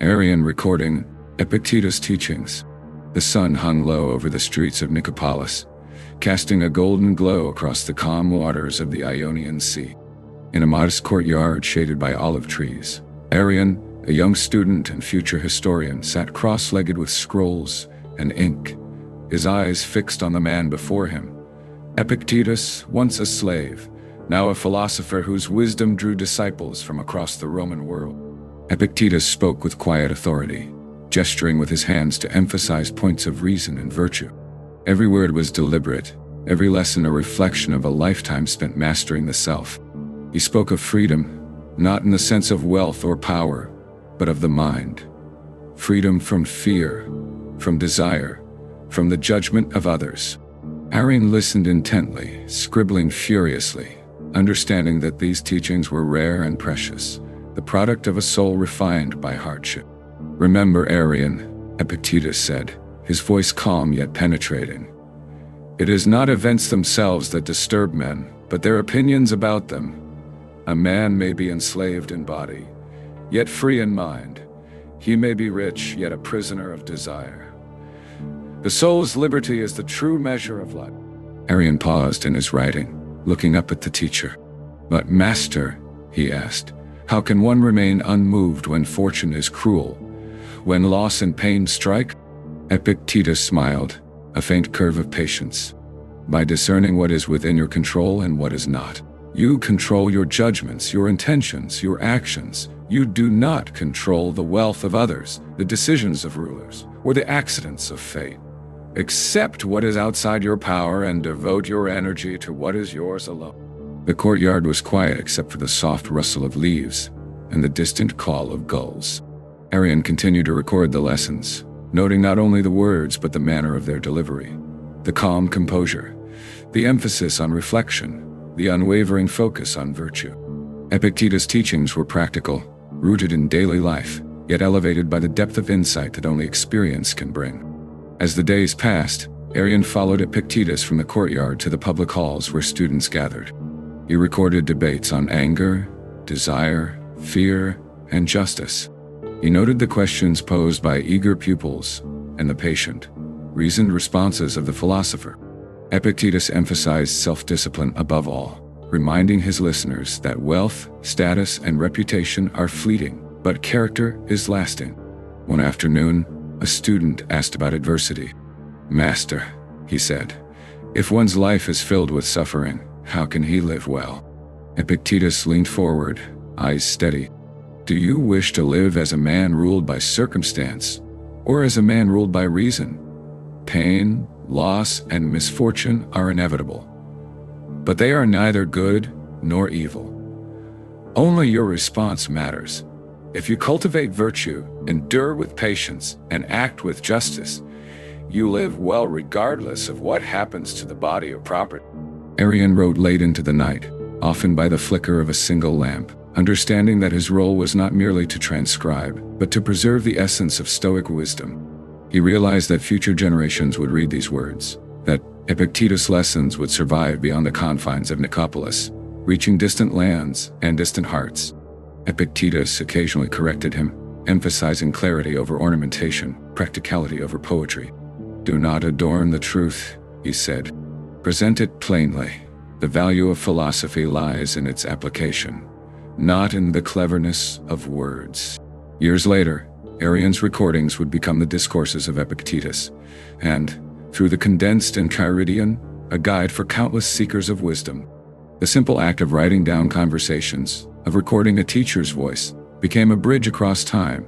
Arrian recording Epictetus' teachings. The sun hung low over the streets of Nicopolis, casting a golden glow across the calm waters of the Ionian Sea. In a modest courtyard shaded by olive trees, Arrian, a young student and future historian, sat cross-legged with scrolls and ink, his eyes fixed on the man before him. Epictetus, once a slave, now a philosopher whose wisdom drew disciples from across the Roman world. Epictetus spoke with quiet authority, gesturing with his hands to emphasize points of reason and virtue. Every word was deliberate, every lesson a reflection of a lifetime spent mastering the self. He spoke of freedom, not in the sense of wealth or power, but of the mind. Freedom from fear, from desire, from the judgment of others. Arrian listened intently, scribbling furiously, understanding that these teachings were rare and precious, the product of a soul refined by hardship. "Remember, Arrian," Epictetus said, his voice calm yet penetrating. "It is not events themselves that disturb men, but their opinions about them. A man may be enslaved in body, yet free in mind. He may be rich, yet a prisoner of desire. The soul's liberty is the true measure of life." Arrian paused in his writing, looking up at the teacher. "But master," he asked, "how can one remain unmoved when fortune is cruel, when loss and pain strike?" Epictetus smiled, a faint curve of patience. "By discerning what is within your control and what is not. You control your judgments, your intentions, your actions. You do not control the wealth of others, the decisions of rulers, or the accidents of fate. Accept what is outside your power and devote your energy to what is yours alone." The courtyard was quiet except for the soft rustle of leaves and the distant call of gulls. Arrian continued to record the lessons, noting not only the words but the manner of their delivery, the calm composure, the emphasis on reflection, the unwavering focus on virtue. Epictetus' teachings were practical, rooted in daily life, yet elevated by the depth of insight that only experience can bring. As the days passed, Arrian followed Epictetus from the courtyard to the public halls where students gathered. He recorded debates on anger, desire, fear, and justice. He noted the questions posed by eager pupils and the patient, reasoned responses of the philosopher. Epictetus emphasized self-discipline above all, reminding his listeners that wealth, status, and reputation are fleeting, but character is lasting. One afternoon, a student asked about adversity. "Master," he said, "if one's life is filled with suffering, how can he live well?" Epictetus leaned forward, eyes steady. "Do you wish to live as a man ruled by circumstance, or as a man ruled by reason? Pain, loss, and misfortune are inevitable, but they are neither good nor evil. Only your response matters. If you cultivate virtue, endure with patience, and act with justice, you live well regardless of what happens to the body or property." Arrian wrote late into the night, often by the flicker of a single lamp, understanding that his role was not merely to transcribe, but to preserve the essence of Stoic wisdom. He realized that future generations would read these words, that Epictetus' lessons would survive beyond the confines of Nicopolis, reaching distant lands and distant hearts. Epictetus occasionally corrected him, emphasizing clarity over ornamentation, practicality over poetry. "Do not adorn the truth," he said. "Present it plainly. The value of philosophy lies in its application, not in the cleverness of words." Years later, Arrian's recordings would become the discourses of Epictetus, and, through the condensed enchiridion, a guide for countless seekers of wisdom. The simple act of writing down conversations, of recording a teacher's voice, became a bridge across time,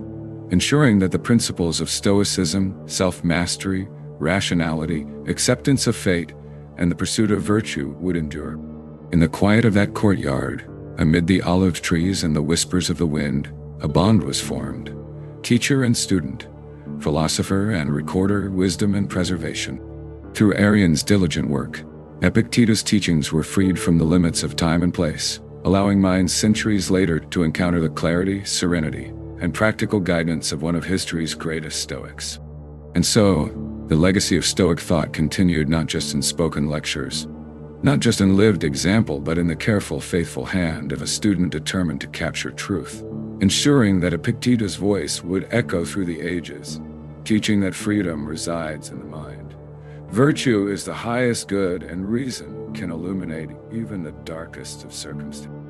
ensuring that the principles of Stoicism, self-mastery, rationality, acceptance of fate, and the pursuit of virtue would endure. In the quiet of that courtyard, amid the olive trees and the whispers of the wind, a bond was formed. Teacher and student, philosopher and recorder, wisdom and preservation. Through Arrian's diligent work, Epictetus' teachings were freed from the limits of time and place, allowing minds centuries later to encounter the clarity, serenity, and practical guidance of one of history's greatest Stoics. And so, the legacy of Stoic thought continued not just in spoken lectures, not just in lived example, but in the careful, faithful hand of a student determined to capture truth, ensuring that Epictetus' voice would echo through the ages, teaching that freedom resides in the mind. Virtue is the highest good, and reason can illuminate even the darkest of circumstances.